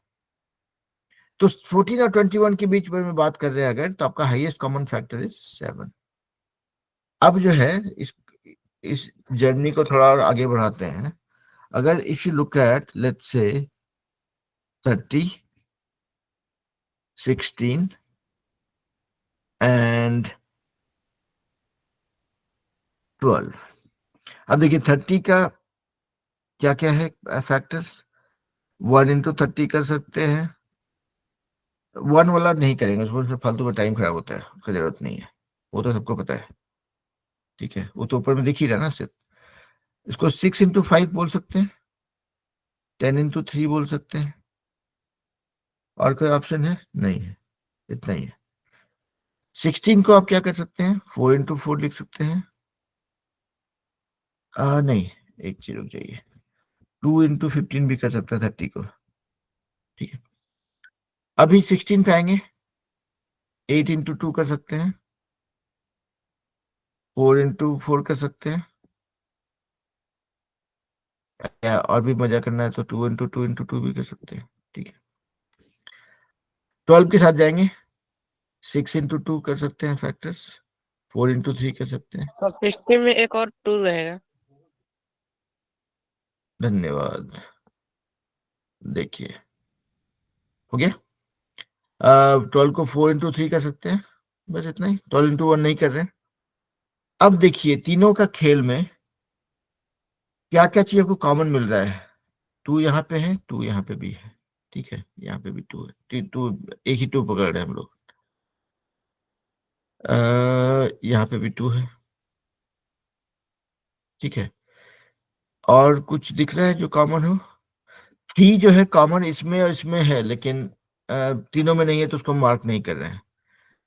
तो 14 और 21 के बीच में बात कर रहे हैं अगर, तो आपका हाईएस्ट कॉमन फैक्टर इज 7। अब जो है इस जर्नी को थोड़ा और आगे बढ़ाते हैं। अगर if you look at let's say 30, 16 and 12। अब देखिए 30 का क्या क्या है फैक्टर्स। 1 इंटू 30 कर सकते हैं। 1 वाला नहीं करेंगे, उसमें फालतू में टाइम खराब होता है, उसका जरूरत नहीं है, वो तो सबको पता है। ठीक है, वो तो ऊपर में दिख ही रहा ना सिर्फ। इसको 6 इंटू 5 बोल सकते हैं, 10 इंटू 3 बोल सकते हैं। और कोई ऑप्शन है? नहीं है, इतना ही है। 16 को आप क्या कर सकते हैं? 4 इंटू 4 लिख सकते हैं। नहीं, एक चीज रुक जाइए, 2 इंटू 15 भी कर सकता है 30 को। ठीक है, अभी 16 पे आएंगे, 8 इंटू 2 कर सकते हैं, 4 इंटू 4 कर सकते हैं, या और भी मजा करना है तो 2 इंटू 2 इंटू 2 भी कर सकते हैं। ठीक है, 12 के साथ जाएंगे, 6 इंटू 2 कर सकते हैं फैक्टर्स, 4 इंटू 3 कर सकते हैं। तो 60 में एक और 2 रहेगा। धन्यवाद। देखिए हो गया। 12 को 4 इंटू 3 कर सकते हैं, बस इतना ही। 12 इंटू 1 नहीं कर रहे हैं। अब देखिए तीनों का खेल में क्या क्या चीज आपको कॉमन मिल रहा है। 2 यहाँ पे है, 2 यहाँ पे भी है। ठीक है, यहाँ पे भी 2 है, 2 एक ही 2 पकड़ रहे हैं हम लोग। यहाँ पे भी 2 है। ठीक है, और कुछ दिख रहा है जो कॉमन हो? 3 जो है कॉमन इसमें और इसमें है, लेकिन तीनों में नहीं है तो उसको मार्क नहीं कर रहे हैं।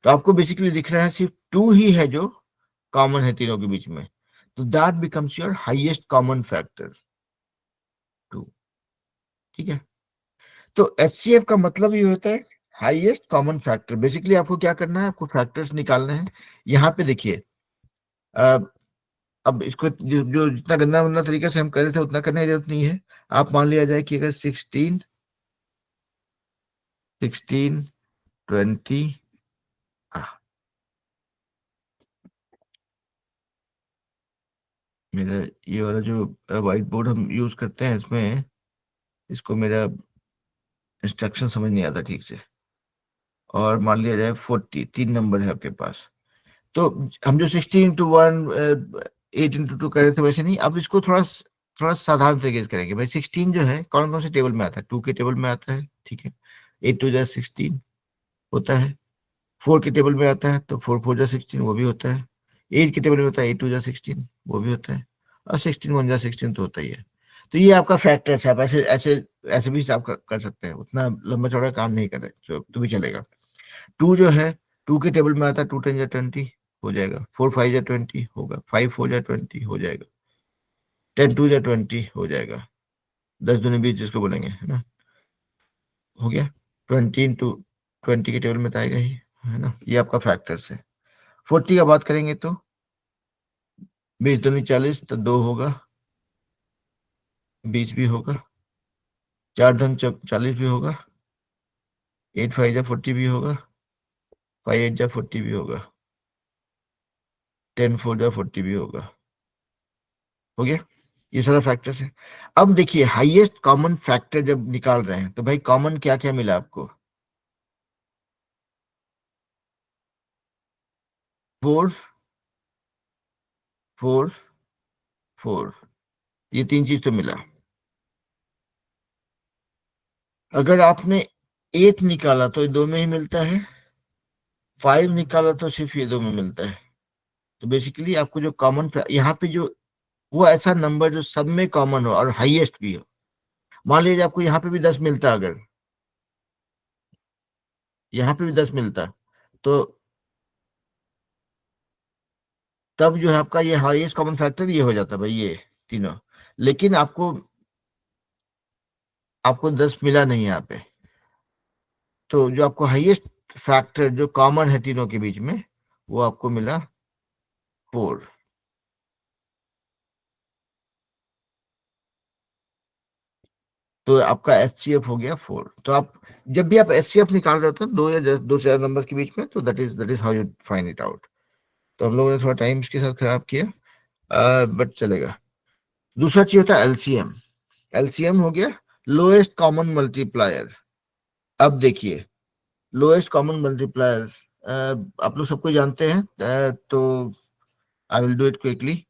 तो आपको बेसिकली दिख रहा है सिर्फ 2 ही है जो कॉमन है तीनों के बीच में। तो that becomes your highest common factor 2। ठीक है, तो HCF का मतलब ये होता है हाईएस्ट कॉमन फैक्टर। बेसिकली आपको क्या करना है, आपको फैक्टर्स निकालने हैं। यहाँ पे देखिए अब इसको जो जितना गंदा वंदा तरीके से हम कर रहे थे उतना करने की जरूरत नहीं है। आप मान लिया जाए कि अगर 16, 20 मेरा ये वाला जो व्हाइट बोर्ड हम यूज करते हैं इसमें, इसको मेरा इंस्ट्रक्शन समझ नहीं आता ठीक से। और मान लिया जाए 40, 3 नंबर है आपके पास। तो हम जो 16 इंटू 1, 8 इंटू 2 कर रहे थे वैसे नहीं, अब इसको थोड़ा साधारण तरीके से करेंगे। भाई 16 जो है कौन कौन से टेबल में आता है? 2 के टेबल में आता है। ठीक है, 8 2 जा 16 होता है। 4 के टेबल में आता है तो 4 4 जा 16 वो भी होता है। 8 के टेबल में होता है 8 2 जा 16 वो भी होता है। और 16 1 जा 16 तो होता ही है। तो ये आपका फैक्टर है। आप ऐसे ऐसे ऐसे भी हिसाब कर सकते हैं, उतना लंबा चौड़ा काम नहीं कर रहे तो भी चलेगा। 2 जो है 2 के टेबल में आता है, 2 10 जा 20 हो जाएगा। 4 5 जा 20 होगा, 5 4 जा 20 हो जाएगा, 10 2 जा 20 हो जाएगा, 10 दूनी 20 जिसको बोलेंगे, है ना, हो गया। 20 इंटू 20 के टेबल में तो आएगा ही, है ना। ये आपका फैक्टर्स है। 40 का बात करेंगे तो 20 दूनी 40 तो 2 होगा, 20 भी होगा, 4 धन 40 भी होगा, 8 5 जा 40 भी होगा, 5 8 जा 40 भी होगा, 10 4 जा 40 भी होगा। हो गया, ये सारा फैक्टर्स है। अब देखिए हाईएस्ट कॉमन फैक्टर जब निकाल रहे हैं तो भाई कॉमन क्या क्या मिला आपको? 4 4 4, ये 3 चीज तो मिला। अगर आपने 8 निकाला तो ये 2 में ही मिलता है, 5 निकाला तो सिर्फ ये 2 में मिलता है। तो बेसिकली आपको जो कॉमन यहाँ पे जो वो ऐसा नंबर जो सब में कॉमन हो और हाईएस्ट भी हो। मान लीजिए आपको यहाँ पे भी 10 मिलता, अगर यहाँ पे भी 10 मिलता तो तब जो है आपका ये हाईएस्ट कॉमन फैक्टर ये हो जाता है भाई, ये तीनों। लेकिन आपको आपको 10 मिला नहीं यहाँ पे, तो जो आपको हाईएस्ट फैक्टर जो कॉमन है तीनों के बीच में, वो आपको मिला 4। तो आपका एचसीएफ हो गया 4। तो आप जब भी आप एचसीएफ निकाल रहे होते हैं दो या दो से ज्यादा नंबर के बीच में, तो that is how you find it out. तो हम लोगों ने थोड़ा टाइम इसके साथ खराब किया, बट चलेगा। दूसरा चीज होता है एलसीएम। एलसीएम हो गया लोएस्ट कॉमन मल्टीप्लायर। अब देखिए लोएस्ट कॉमन मल्टीप्लायर आप लोग सबको जानते हैं, तो I will do it quickly.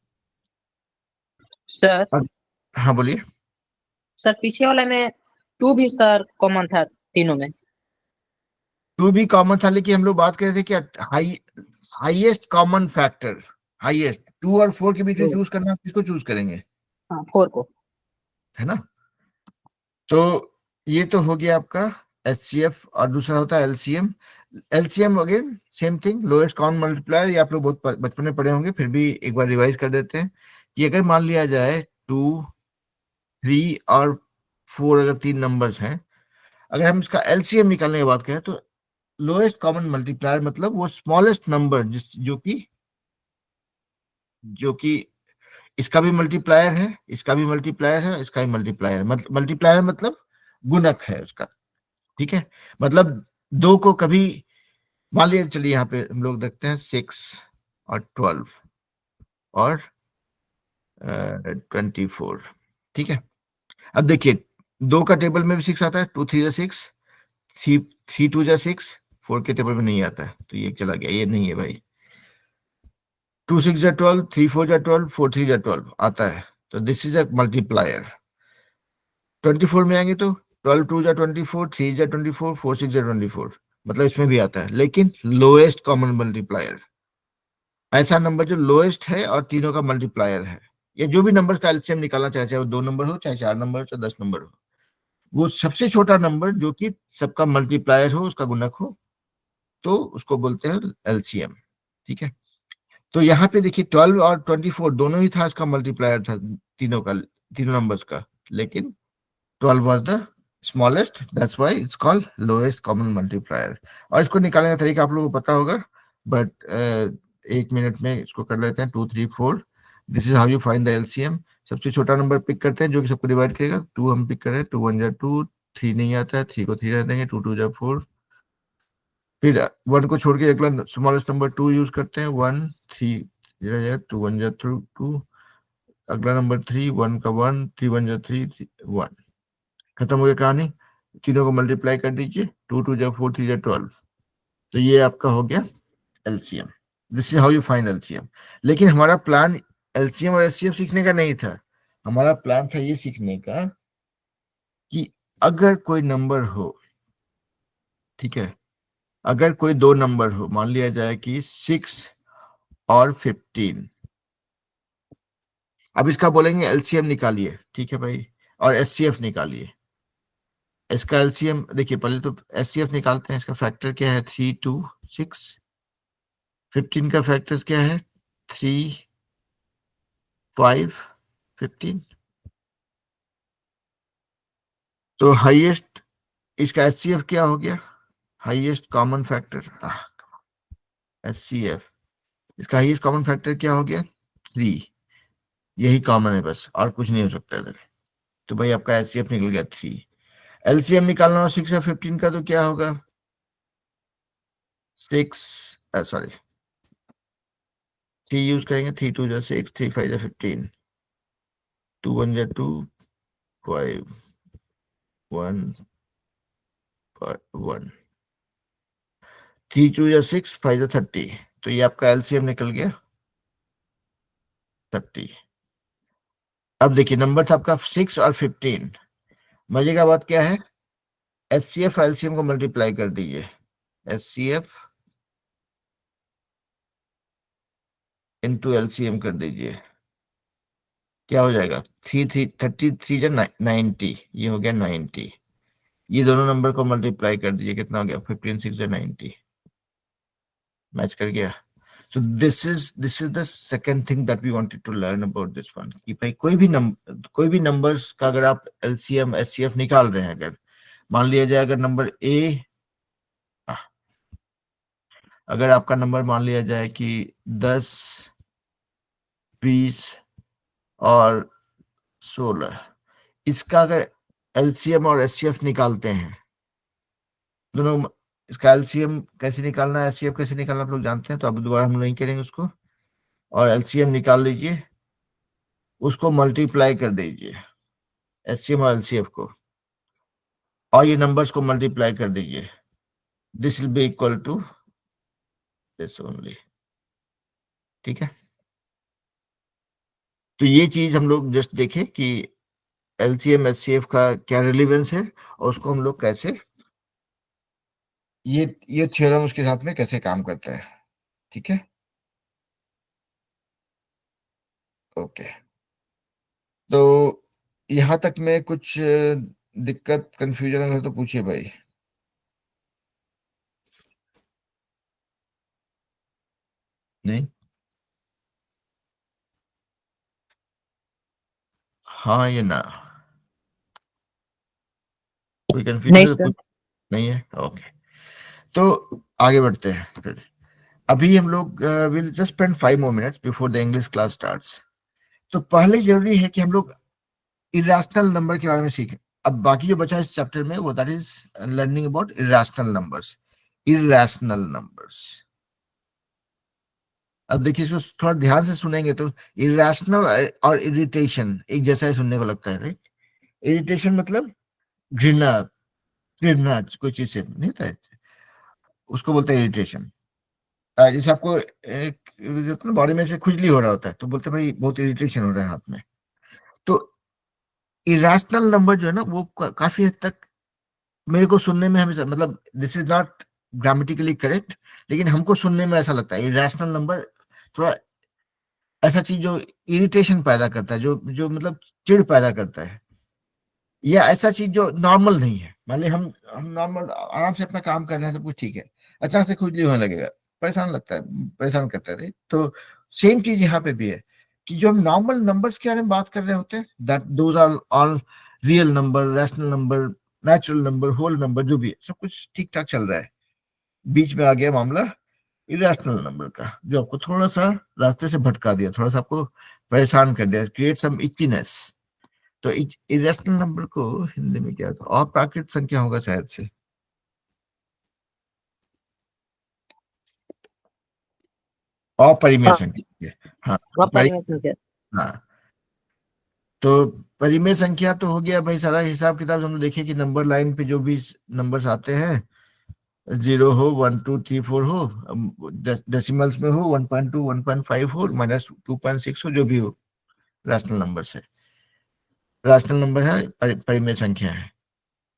Sir हाँ बोलिए। सर पीछे वाला में 2 भी सर कॉमन था तीनों में। 2 भी कॉमन था, लेकिन हम लोग बात कर रहे थे कि हाईएस्ट कॉमन फैक्टर, हाईएस्ट 2 और 4 के बीच में चूज करना, किसको चूज करेंगे? हाँ 4 को, है ना। तो ये तो हो गया आपका एचसीएफ, और दूसरा होता है LCM. LCM again same thing, lowest common multiplier. ये आप लोग बहुत बचपन में पढ़े होंगे, फिर भी एक बार रिवाइज कर देते हैं कि अगर मान लिया जाए 2, 3 और 4 अगर 3 नंबर्स हैं, अगर हम इसका एलसीएम निकालने की बात करें तो लोएस्ट कॉमन मल्टीप्लायर मतलब वो स्मॉलेस्ट नंबर जिस जो कि इसका भी मल्टीप्लायर है, इसका भी मल्टीप्लायर है, इसका भी मल्टीप्लायर है। मल्टीप्लायर मतलब गुणक है उसका, ठीक है। मतलब 2 को कभी मान लिया, चलिए यहाँ पे हम लोग देखते हैं 6 और 12 और 24, ठीक है। अब देखिए 2 का टेबल में भी 6 आता है, 2 3 जा 6, 3 2 जा 6, 4 के टेबल में नहीं आता है, तो ये चला गया, ये नहीं है भाई। 2 6 जा 12, 3 4 जा 12, 4 3 जा 12 आता है, तो दिस इज अ मल्टीप्लायर। 24 में आएंगे तो 12 2 जा 24, 3 जा 24, 4 6 जा 24, मतलब इसमें भी आता है। लेकिन लोएस्ट कॉमन मल्टीप्लायर ऐसा नंबर जो लोएस्ट है और तीनों का मल्टीप्लायर है, या जो भी नंबर का एलसीएम निकालना चाहे, चाहे वो 2 नंबर हो, चाहे 4 नंबर हो, चाहे 10 नंबर हो, वो सबसे छोटा नंबर जो कि सबका मल्टीप्लायर हो, उसका गुणक हो, तो उसको बोलते हैं एलसीएम, ठीक है। तो यहाँ पे देखिए 12 और 24 दोनों ही था, इसका मल्टीप्लायर था तीनों का, तीनों नंबर्स का, लेकिन 12 was the smallest, that's why it's called lowest common multiplier। और इसको निकालने का तरीका आप लोगों को पता होगा, बट 1 मिनट में इसको कर लेते हैं। 2 3 4, this is how you find the LCM. सबसे छोटा नंबर पिक करते हैं जो कि सबको डिवाइड करेगा। 2 हम पिक कर रहे हैं, 2 1 जा 2, 3 नहीं आता है, 3 को 3 रह देंगे, 2 2 जा 4। फिर 1 को छोड़ के अगला स्मॉलेस्ट नंबर 2 यूज करते हैं, 1 3 रह जाएगा, 2 1 जा 2, अगला नंबर 3, 1 का 1, 3 1 जा 3, 1, खत्म हो गया कहानी। तीनों को मल्टीप्लाई कर दीजिए, 2 2 जा 4, 3 जा 12, तो ये आपका हो गया LCM. This is how you find LCM. लेकिन हमारा प्लान एलसीएम और एचसीएम सीखने का नहीं था, हमारा प्लान था ये सीखने का कि अगर कोई नंबर हो, ठीक है, अगर कोई 2 नंबर हो, मान लिया जाए कि 6 और 15, अब इसका बोलेंगे एलसीएम निकालिए, ठीक है भाई, और एचसीएफ निकालिए। इसका एलसीएम देखिए, पहले तो एचसीएफ निकालते हैं। इसका फैक्टर क्या है? 3 2 6। 15 का फैक्टर्स क्या है? 3 5 15। तो हाईएस्ट इसका एचसीएफ क्या हो गया? हाईएस्ट कॉमन फैक्टर, एचसीएफ, इसका हाईएस्ट कॉमन फैक्टर क्या हो गया? 3। यही कॉमन है बस, और कुछ नहीं हो सकता इधर। तो भाई आपका एचसीएफ निकल गया 3। एलसीएम निकालना हो 6 और 15 का, तो क्या होगा? 3 यूज करेंगे, 3 2 जा 6, 3 5 जा 15, 2 1 जा 2, 5 1 1, 3 2 जा 6, 5 जा 30, तो ये आपका एलसीएम निकल गया 30। अब देखिए नंबर था आपका 6 और 15। मजे का बात क्या है? एचसीएफ एलसीएम को मल्टीप्लाई कर दीजिए, एचसीएफ इंटू एलसीएम कर दीजिए, क्या हो जाएगा? 3 3 33 जा 90, ये हो गया 90। ये दोनों नंबर को मल्टीप्लाई कर दीजिए, कितना हो गया? 15 6 जा 90, मैच कर गया। तो this is the second thing that we wanted to learn about this one, कि भाई कोई भी नंबर्स का अगर आप एलसीएम एचसीएफ निकाल रहे हैं, अगर मान लिया जाए अगर नंबर ए, अगर आपका नंबर मान लिया जाए कि 10, 20 और 16, इसका अगर एलसीएम और एचसीएफ निकालते हैं दोनों, इसका एलसीएम कैसे निकालना है, एचसीएफ कैसे निकालना आप लोग जानते हैं, तो अब दोबारा हम नहीं करेंगे उसको। और एलसीएम निकाल लीजिए, उसको मल्टीप्लाई कर दीजिए एचसीएम और एलसीएफ को, और ये नंबर्स को मल्टीप्लाई कर दीजिए। This will be equal to this only. ठीक है, तो ये चीज हम लोग जस्ट देखें कि एलसीएम एचसीएफ का क्या रिलेवेंस है, और उसको हम लोग कैसे ये थ्योरम उसके साथ में कैसे काम करता है। ठीक है, ओके। तो यहां तक में कुछ दिक्कत कंफ्यूजन अगर तो पूछिए भाई। नहीं, हाँ ये ना, कोई नहीं कंफ्यूजन सर। नहीं है, ओके। तो आगे बढ़ते हैं फिर। अभी हम लोग will just spend 5 more minutes before the English class starts. तो पहले जरूरी है कि हम लोग इरेशनल नंबर के बारे में सीखें। अब बाकी जो बचा है इस चैप्टर में वो that is learning about irrational numbers. Irrational numbers, अब देखिए इसको थोड़ा ध्यान से सुनेंगे तो इरेशनल और इरिटेशन एक जैसा ही सुनने को लगता है, राइट। इरिटेशन मतलब घृणा, घृणा कोई चीज से नहीं होता है, उसको बोलते हैं इरिटेशन। जैसे आपको एक बॉडी में से खुजली हो रहा होता है तो बोलते हैं भाई बहुत इरिटेशन हो रहा है हाथ में। तो इरेशनल नंबर जो है ना वो काफी हद तक मेरे को सुनने में हमेशा, मतलब this is not grammatically correct, लेकिन हमको सुनने में ऐसा लगता है इरेशनल नंबर थोड़ा ऐसा चीज जो इरिटेशन पैदा करता है, जो जो मतलब चिढ़ पैदा करता है, या ऐसा चीज जो नॉर्मल नहीं है। मान ली हम नॉर्मल आराम से अपना काम कर रहे हैं, सब कुछ ठीक है, अचानक से खुजली होने लगेगा, परेशान लगता है, परेशान करता है। तो सेम चीज यहाँ पे भी है कि जो हम नॉर्मल नंबर्स के बारे में बात कर रहे होते हैं, that those are all real number, rational number, natural number, whole number, जो भी है सब कुछ ठीक ठाक चल रहा है। बीच में आ गया मामला इरेशनल नंबर का, जो आपको थोड़ा सा रास्ते से भटका दिया, थोड़ा सा आपको परेशान कर दिया, क्रिएट सम इचीनेस। तो इरेशनल नंबर को हिंदी में क्या होता है, अप्राकृत संख्या होगा शायद से, अपरिमेय हाँ, संख्या। हाँ, अपरिमेय संख्या। हाँ, तो परिमेय संख्या तो हो गया भाई सारा हिसाब किताब। हम लोग देखे कि नंबर लाइन पे जो भी नंबर्स आते हैं, 0 हो, 1 2 3 4 हो, डेसिमल्स में हो, 1.2 1.5 हो, -2.6 हो, जो भी हो, रैशनल नंबर है, रैशनल नंबर है, परिमेय संख्या है।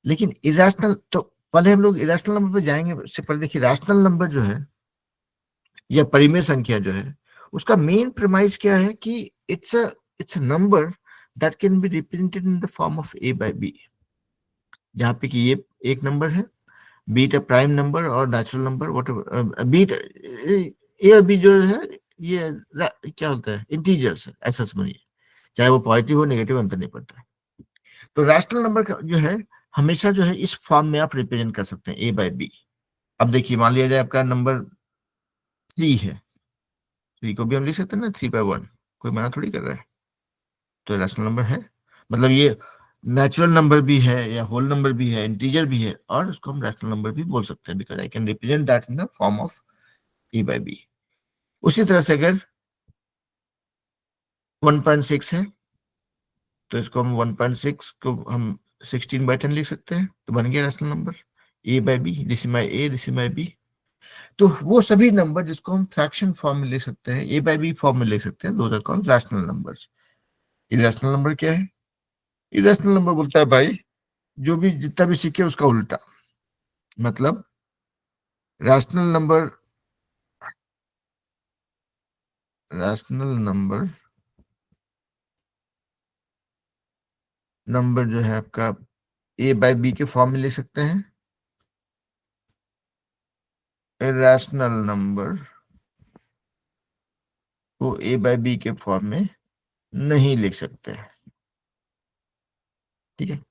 लेकिन इरेशनल, तो पहले हम लोग इरेशनल नंबर पे जाएंगे, उससे पहले देखिए रैशनल नंबर जो है या परिमेय संख्या जो है, उसका मेन प्रीमाइस क्या है कि it's a number that can be represented in the form of a by b, जहाँ पे कि ये एक नंबर है, बीट अ प्राइम नंबर और natural number, what beat A और बी जो है ये क्या होता है, इंटीजर्स है, ऐसा समझिए, चाहे वो पॉजिटिव हो नेगेटिव अंतर नहीं पड़ता है। तो रैशनल नंबर का जो है हमेशा जो है इस फॉर्म में आप रिप्रेजेंट कर सकते हैं, a by b। अब देखिए मान लिया जाए आपका नंबर 3 है, 3 को भी हम लिख सकते हैं ना 3/1, कोई मना थोड़ी कर रहा है। तो रैशनल नंबर है, मतलब ये नेचुरल नंबर भी है या होल नंबर भी है, इंटीजर भी है, और उसको हम रैशनल नंबर भी बोल सकते हैं, because I can represent that in the form of a by b। उसी तरह से अगर 1.6 है तो इसको हम 1.6 को हम 16/10 लिख सकते हैं, तो बन गया rational number a by b, this is my a, this is my b। तो वो सभी नंबर जिसको हम फ्रैक्शन फॉर्म में ले सकते हैं, a by b फॉर्म में ले सकते हैं, those are called rational numbers. Irrational number क्या है? इरेशनल नंबर बोलता है भाई जो भी जितना भी सीखे उसका उल्टा, मतलब rational number, rational number number जो है आपका a by b के फॉर्म में ले सकते हैं। इरेशनल नंबर को a/b के फॉर्म में नहीं लिख सकते हैं। ठीक है,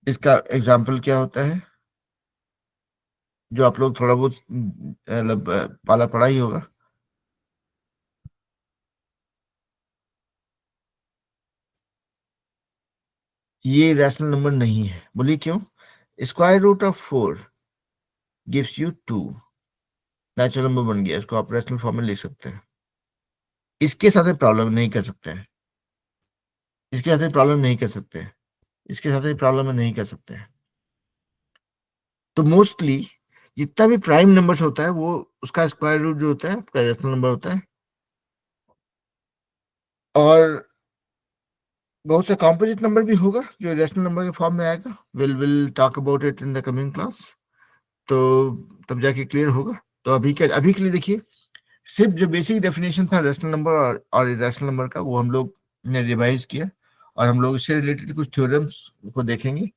इसका एग्जाम्पल क्या होता है जो आप लोग थोड़ा बहुत मतलब पाला पड़ा ही होगा। ये रैशनल नंबर नहीं है, बोलिए क्यों? Square root of 4 gives you 2, natural number बन गया, इसको आप रैशनल फॉर्म में लिख सकते हैं। इसके साथ प्रॉब्लम नहीं कर सकते हैं, इसके साथ प्रॉब्लम नहीं कर सकते हैं, इसके साथ प्रॉब्लम नहीं कर सकते हैं। तो मोस्टली जितना भी प्राइम नंबर्स होता है वो उसका स्क्वायर रूट जो होता है आपका रैशनल नंबर होता है। और बहुत से कॉम्पोजिट नंबर भी होगा जो रैशनल नंबर के फॉर्म में आएगा। Will talk about it in the coming class, तो तब जाके क्लियर होगा। तो अभी के लिए देखिए, सिर्फ जो बेसिक डेफिनेशन था रैशनल नंबर और इरेशनल नंबर का वो हम लोग ने रिवाइज किया, और हम लोग इससे रिलेटेड कुछ थ्योरम्स को देखेंगे।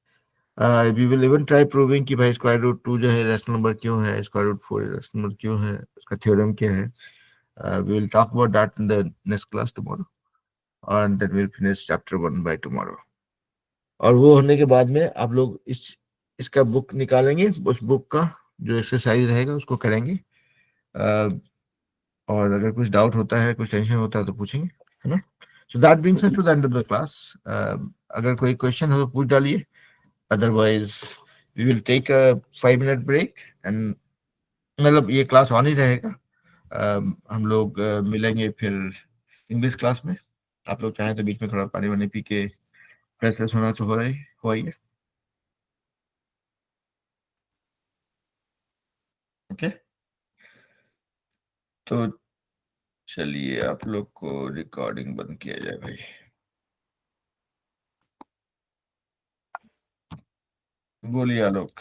We will even try proving कि भाई स्क्वायर रूट 2 जो है रैशनल नंबर क्यों है, स्क्वायर रूट 4 रैशनल नंबर क्यों है, उसका थ्योरम क्या है। We will talk about that in the next class tomorrow, and then we'll finish chapter 1 by tomorrow। और वो होने के बाद में आप लोग इसका बुक निकालेंगे, उस बुक का जो एक्सरसाइज रहेगा उसको करेंगे। और अगर कुछ डाउट होता है, कुछ टेंशन होता है तो पूछेंगे, है ना। So that brings us to the end of the class. अगर कोई क्वेश्चन हो तो पूछ डालिए, otherwise we will take a 5 minute break and मतलब ये क्लास ऑन ही रहेगा। हम लोग मिलेंगे फिर इंग्लिश क्लास में। आप लोग चाहें तो बीच में थोड़ा पानी वानी पी के फ्रेश फ्रेश होना तो हो ही है। ओके, तो चलिए आप लोग को रिकॉर्डिंग बंद किया जाए भाई। बोलिए आलोक।